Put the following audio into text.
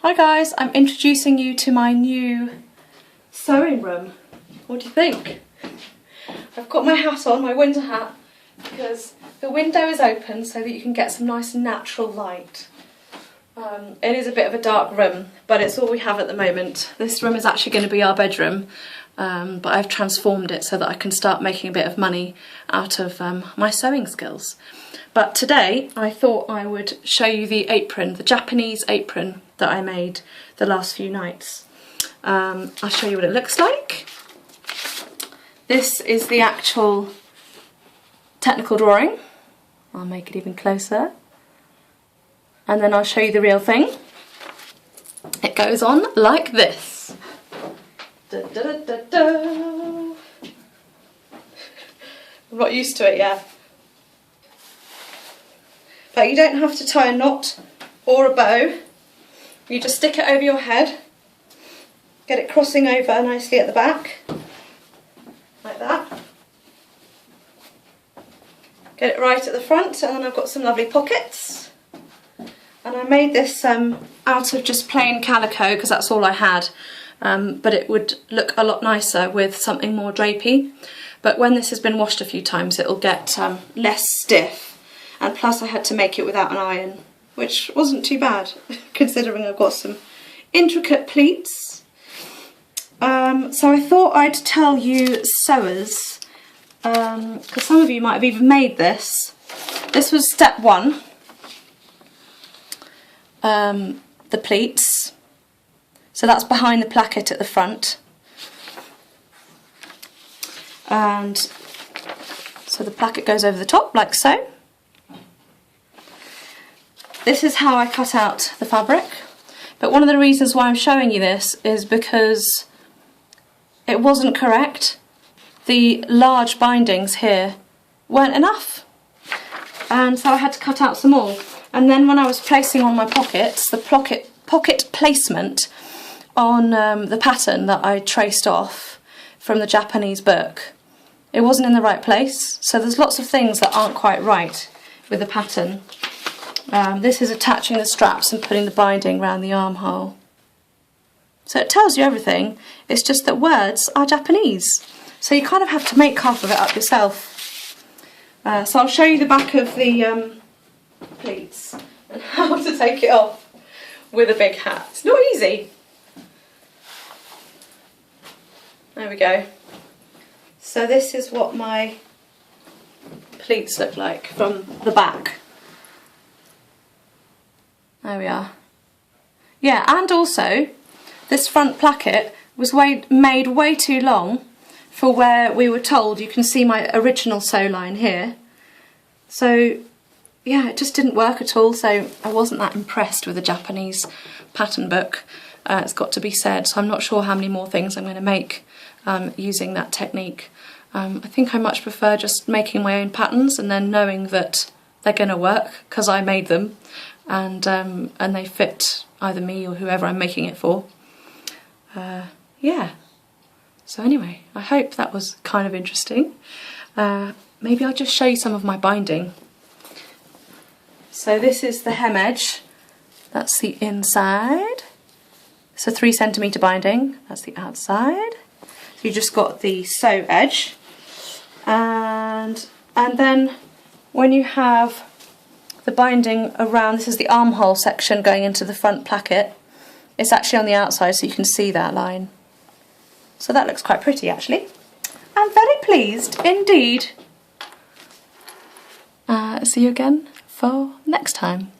Hi guys, I'm introducing you to my new sewing room. What do you think? I've got my hat on, my winter hat, because the window is open so that you can get some nice natural light. It is a bit of a dark room, but it's all we have at the moment. This room is actually going to be our bedroom, but I've transformed it so that I can start making a bit of money out of my sewing skills. But today I thought I would show you the apron, the Japanese apron that I made the last few nights. I'll show you what it looks like. This is the actual technical drawing. I'll make it even closer. And then I'll show you the real thing. It goes on like this. Da, da, da, da, da. I'm not used to it yet. But you don't have to tie a knot or a bow. You just stick it over your head, get it crossing over nicely at the back, like that. Get it right at the front, and then I've got some lovely pockets. And I made this out of just plain calico because that's all I had, but it would look a lot nicer with something more drapey. But when this has been washed a few times, it'll get less stiff. And plus I had to make it without an iron, which wasn't too bad, considering I've got some intricate pleats. So I thought I'd tell you sewers, because some of you might have even made this. This was step one, the pleats. So that's behind the placket at the front. And so the placket goes over the top, like so. This is how I cut out the fabric, but one of the reasons why I'm showing you this is because it wasn't correct. The large bindings here weren't enough, and so I had to cut out some more. And then when I was placing on my pockets, the pocket placement on the pattern that I traced off from the Japanese book, it wasn't in the right place, so there's lots of things that aren't quite right with the pattern. This is attaching the straps and putting the binding around the armhole. So it tells you everything, it's just that words are Japanese. So you kind of have to make half of it up yourself. So I'll show you the back of the pleats and how to take it off with a big hat. It's not easy. There we go. So this is what my pleats look like from the back. There we are. Yeah, and also this front placket was made way too long for where we were told. You can see my original sew line here. So yeah, it just didn't work at all, so I wasn't that impressed with the Japanese pattern book. It's got to be said, so I'm not sure how many more things I'm going to make using that technique. I think I much prefer just making my own patterns and then knowing that they're going to work because I made them. And they fit either me or whoever I'm making it for. Yeah. So anyway, I hope that was kind of interesting. Maybe I'll just show you some of my binding. So this is the hem edge. That's the inside. It's a 3cm binding. That's the outside. So you just got the sew edge. And then when you have the binding around, this is the armhole section going into the front placket. It's actually on the outside, so you can see that line. So that looks quite pretty, actually. I'm very pleased indeed. See you again for next time.